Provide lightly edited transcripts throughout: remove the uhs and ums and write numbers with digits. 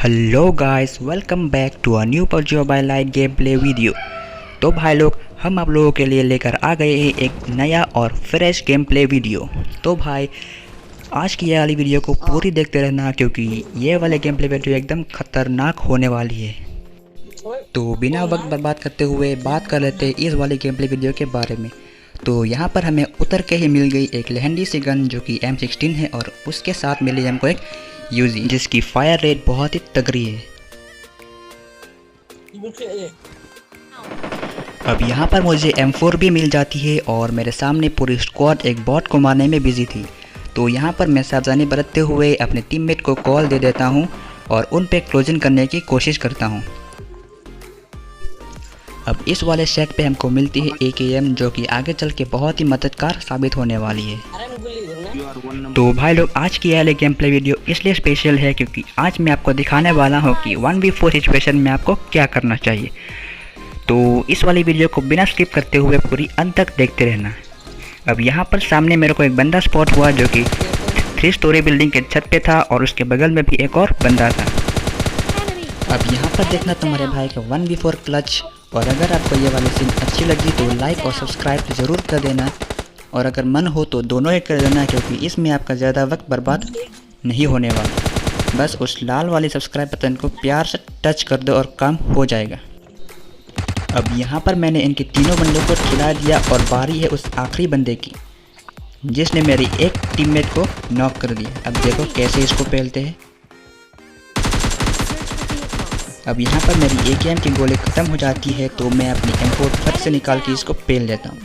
Hello guys, welcome back to a new PUBG mobile lite game play video. तो भाई लोग, हम आप लोगों के लिए लेकर आ गए हैं एक नया और फ्रेश गेम प्ले वीडियो। तो भाई आज की ये वाली वीडियो को पूरी देखते रहना, क्योंकि ये वाले गेम प्ले वीडियो एकदम खतरनाक होने वाली है। तो बिना वक्त बर्बाद करते हुए बात कर लेते हैं इस वाले गेम प्ले वीडियो के बारे में। तो यहाँ पर हमें उतर के ही मिल गई एक लहंडी सी गन जो कि M16 है, और उसके साथ मिली हमको एक यूजी जिसकी फायर रेट बहुत ही तगड़ी है। अब यहाँ पर मुझे M4 भी मिल जाती है और मेरे सामने पूरी स्क्वाड एक बॉट को मारने में बिजी थी। तो यहाँ पर मैं सावधानी बरतते हुए अपने टीममेट को कॉल दे देता हूँ और उन पे क्लोजिंग करने की कोशिश करता हूँ। अब इस वाले शेक पे हमको मिलती है AKM, जो कि आगे चल के बहुत ही मददगार साबित होने वाली है। तो भाई लोग, आज की ये गेम प्ले वीडियो इसलिए स्पेशल है क्योंकि आज मैं आपको दिखाने वाला हूँ कि 1v4 सिचुएशन में आपको क्या करना चाहिए। तो इस वाली वीडियो को बिना स्किप करते हुए पूरी अंत तक देखते रहना। अब यहाँ पर सामने मेरे को एक बंदा स्पॉट हुआ जो कि 3 स्टोरी बिल्डिंग के छत पे था, और उसके बगल में भी एक और बंदा था। अब यहाँ पर देखना तुम्हारे भाई का 1v4 क्लच। और अगर आपको ये वाली सीन अच्छी लगी तो लाइक और सब्सक्राइब ज़रूर कर देना, और अगर मन हो तो दोनों ही कर देना, क्योंकि इसमें आपका ज़्यादा वक्त बर्बाद नहीं होने वाला। बस उस लाल वाली सब्सक्राइब बटन को प्यार से टच कर दो और काम हो जाएगा। अब यहाँ पर मैंने इनके तीनों बंदों को खिला दिया और बारी है उस आखिरी बंदे की, जिसने मेरी एक टीममेट को नॉक कर दिया। अब देखो कैसे इसको पेलते हैं। अब यहाँ पर मेरी AKM की गोली ख़त्म हो जाती है, तो मैं अपनी M4 फट से निकाल के इसको पेल देता हूँ,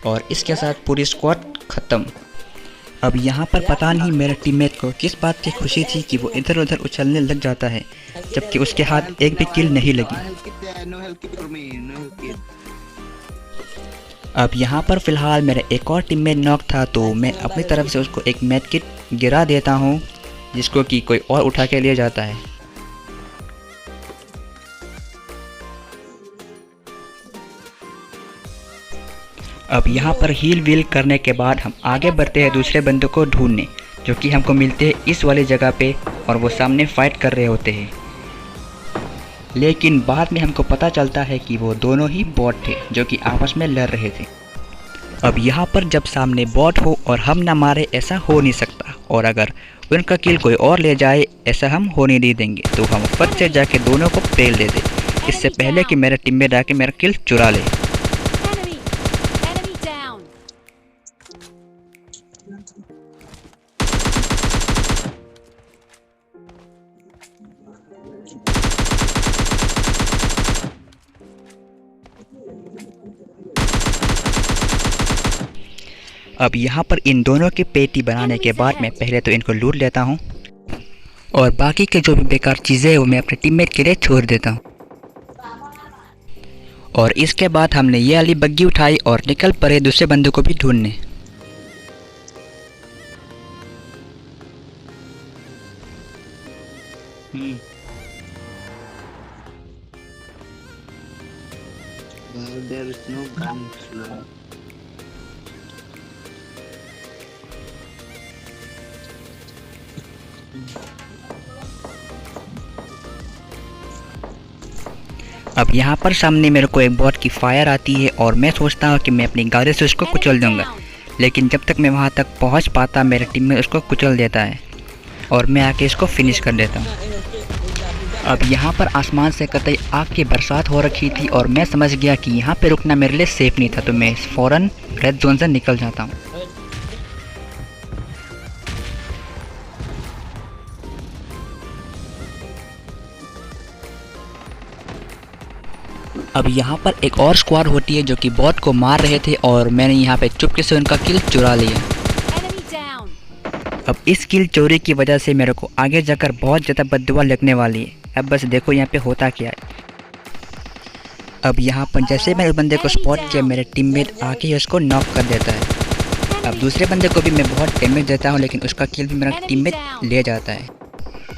और इसके साथ पूरी स्क्वाड ख़त्म। अब यहाँ पर पता नहीं मेरे टीममेट को किस बात की खुशी थी कि वो इधर उधर उछलने लग जाता है, जबकि उसके हाथ एक भी किल नहीं लगी। अब यहाँ पर फ़िलहाल मेरा एक और टीममेट नॉक था, तो मैं अपनी तरफ से उसको एक मेड किट गिरा देता हूँ, जिसको कि कोई और उठा के ले जाता है। अब यहाँ पर हील व्हील करने के बाद हम आगे बढ़ते हैं दूसरे बंदों को ढूंढने, जो कि हमको मिलते हैं इस वाली जगह पे, और वो सामने फाइट कर रहे होते हैं। लेकिन बाद में हमको पता चलता है कि वो दोनों ही बॉट थे जो कि आपस में लड़ रहे थे। अब यहाँ पर जब सामने बॉट हो और हम ना मारे, ऐसा हो नहीं सकता, और अगर उनका किल कोई और ले जाए, ऐसा हम होने नहीं देंगे। तो हम फट से जाके दोनों को पेल देते, इससे पहले कि मेरा टीममेट आके मेरा किल चुरा ले। अब यहाँ पर इन दोनों की पेटी बनाने के बाद मैं पहले तो इनको लूट लेता हूँ, और बाकी के जो भी बेकार चीज़ें हैं वो मैं अपने टीममेट के लिए छोड़ देता हूँ। और इसके बाद हमने ये वाली बग्गी उठाई और निकल पड़े दूसरे बंदे को भी ढूंढने। अब यहाँ पर सामने मेरे को एक बॉट की फायर आती है, और मैं सोचता हूँ कि मैं अपनी गाड़ी से उसको कुचल दूंगा, लेकिन जब तक मैं वहाँ तक पहुँच पाता, मेरे टीम में उसको कुचल देता है और मैं आके इसको फिनिश कर देता हूँ। अब यहाँ पर आसमान से कतई आग की बरसात हो रखी थी, और मैं समझ गया कि यहाँ पे रुकना मेरे लिए सेफ़ नहीं था, तो मैं फ़ौरन रेड जोन से निकल जाता हूँ। अब यहाँ पर एक और स्क्वाड होती है जो कि बॉट को मार रहे थे, और मैंने यहाँ पे चुपके से उनका किल चुरा लिया। अब इस किल चोरी की वजह से मेरे को आगे जाकर बहुत ज़्यादा बददुआ लगने वाली है। अब बस देखो यहाँ पे होता क्या है। अब यहाँ पर जैसे मैंने उस बंदे को स्पॉट किया, मेरे टीममेट आके ही उसको नॉक कर देता है। अब दूसरे बंदे को भी मैं बहुत डैमेज देता हूँ, लेकिन उसका किल भी मेरा टीममेट ले जाता है।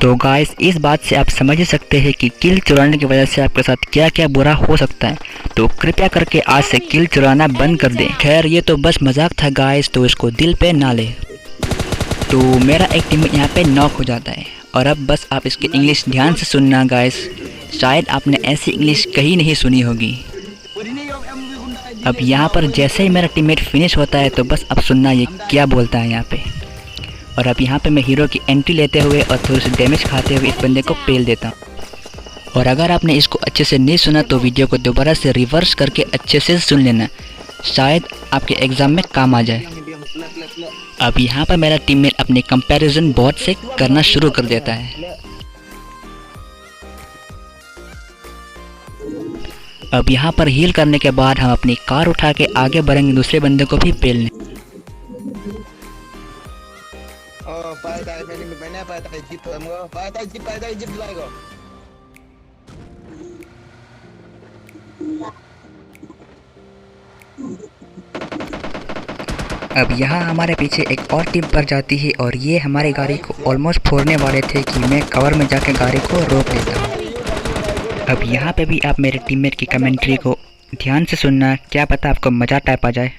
तो गाइस, इस बात से आप समझ ही सकते हैं कि किल चुराने की वजह से आपके साथ क्या क्या बुरा हो सकता है। तो कृपया करके आज से किल चुराना बंद कर दें। खैर, ये तो बस मजाक था गाइस, तो इसको दिल पे ना ले। तो मेरा एक टीम यहाँ पे नॉक हो जाता है और अब बस आप इसकी इंग्लिश ध्यान से सुनना गाइस, शायद आपने ऐसी इंग्लिश कहीं नहीं सुनी होगी। अब यहाँ पर जैसे ही मेरा टीममेट फिनिश होता है तो बस अब सुनना ये क्या बोलता है यहाँ पे। और अब यहाँ पे मैं हीरो की एंट्री लेते हुए और थोड़ी सी डैमेज खाते हुए इस बंदे को पेल देता हूँ। और अगर आपने इसको अच्छे से नहीं सुना तो वीडियो को दोबारा से रिवर्स करके अच्छे से सुन लेना, शायद आपके एग्ज़ाम में काम आ जाए। अब यहाँ पर मेरा टीममेट अपनी कंपैरिजन बॉट से करना शुरू कर देता है। अब यहाँ पर हील करने के बाद हम अपनी कार उठा के आगे बढ़ेंगे दूसरे बंदे को भी पेलने। अब यहाँ हमारे पीछे एक और टीम पर जाती है और ये हमारी गाड़ी को ऑलमोस्ट फोड़ने वाले थे कि मैं कवर में जाकर गाड़ी को रोक लेता हूँ। अब यहाँ पे भी आप मेरे टीममेट की कमेंट्री को ध्यान से सुनना, क्या पता आपको मज़ा टाइप आ जाए।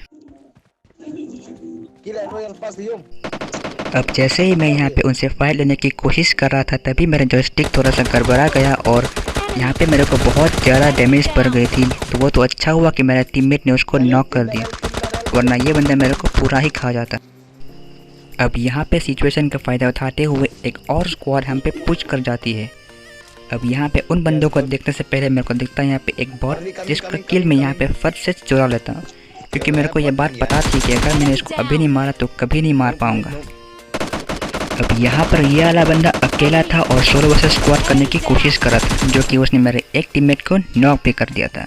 अब जैसे ही मैं यहाँ पे उनसे फाइट लेने की कोशिश कर रहा था तभी मेरा जॉयस्टिक थोड़ा सा गड़बड़ा गया और यहाँ पे मेरे को बहुत ज़्यादा डैमेज पड़ गई थी। तो वो तो अच्छा हुआ कि मेरा टीममेट ने उसको नॉक कर दिया, वरना ये बंदा मेरे को पूरा ही खा जाता। अब यहाँ पे सिचुएशन का फ़ायदा उठाते हुए एक और स्क्वाड हम पे पुश कर जाती है। अब यहाँ पे उन बंदों को देखने से पहले मेरे को दिखता है यहाँ पे एक बॉट जिसका किल मैं यहाँ पे फट से चुरा लेता हूँ, क्योंकि मेरे को ये बात पता थी कि अगर मैंने इसको अभी नहीं मारा तो कभी नहीं मार पाऊँगा। अब यहाँ पर ये वाला बंदा अकेला था और सोलो वर्सेस स्क्वाड करने की कोशिश कर रहा था, जो कि उसने मेरे एक टीममेट को नॉक भी कर दिया था।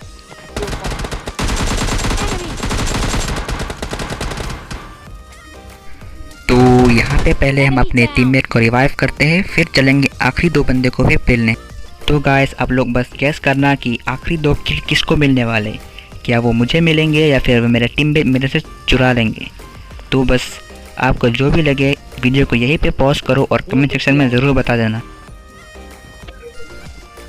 तो यहाँ पे पहले हम अपने टीममेट को रिवाइव करते हैं, फिर चलेंगे आखिरी दो बंदे को भी पेलने। तो गाइस आप लोग बस गैस करना कि आखिरी दो किल किसको मिलने वाले, क्या वो मुझे मिलेंगे या फिर मेरा टीममेट मेरे से चुरा लेंगे। तो बस आपको जो भी लगे वीडियो को यहीं पे पॉज करो और कमेंट सेक्शन में ज़रूर बता देना।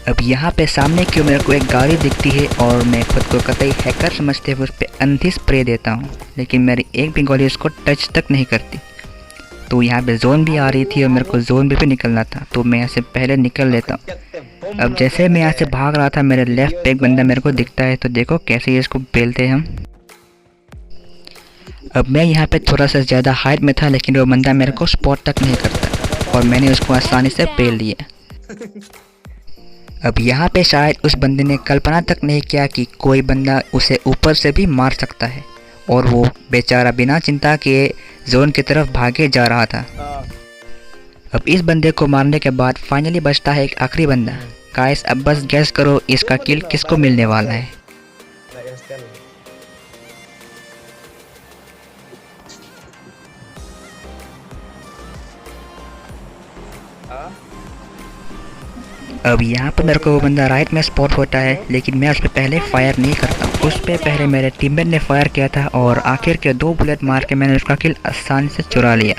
अब यहाँ पे सामने क्यों मेरे को एक गाड़ी दिखती है और मैं खुद को कतई हैकर समझते हुए उस पर अंधी स्प्रे देता हूँ, लेकिन मेरी एक भी गोली उसको टच तक नहीं करती। तो यहाँ पे जोन भी आ रही थी और मेरे को जोन भी निकलना था, तो मैं यहाँ से पहले निकल लेता हूँ। अब जैसे मैं यहाँ से भाग रहा था मेरे लेफ्ट पे एक बंदा मेरे को दिखता है, तो देखो कैसे इसको बेलते हैं हम। अब मैं यहाँ पे थोड़ा सा ज़्यादा हाइट में था, लेकिन वो बंदा मेरे को स्पॉट तक नहीं करता और मैंने उसको आसानी से पेल दिया। अब यहाँ पे शायद उस बंदे ने कल्पना तक नहीं किया कि कोई बंदा उसे ऊपर से भी मार सकता है, और वो बेचारा बिना चिंता किए जोन की तरफ भागे जा रहा था। अब इस बंदे को मारने के बाद फाइनली बचता है एक आखिरी बंदा। गाइस अब बस गैस करो इसका किल किसको मिलने वाला है। अब यहाँ पर मेरे को वो बंदा राइट में स्पॉट होता है, लेकिन मैं उस पर पहले फायर नहीं करता। उस पर पहले मेरे टीममेट ने फायर किया था और आखिर के 2 बुलेट मार के मैंने उसका किल आसानी से चुरा लिया।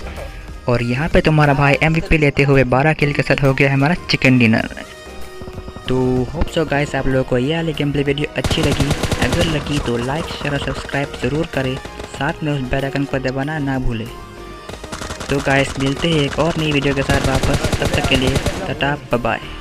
और यहाँ पे तुम्हारा भाई MVP लेते हुए 12 किल के साथ हो गया हमारा चिकन डिनर। तो होप सो गाइस आप लोगों को ये वाली गेम प्ले वीडियो अच्छी लगी। अगर लगी तो लाइक शेयर और सब्सक्राइब ज़रूर करें, साथ में उस बेल आइकन को दबाना ना भूलें। तो गाइस मिलते हैं एक और नई वीडियो के साथ वापस, तब तक के लिए टाटा बाय बाय।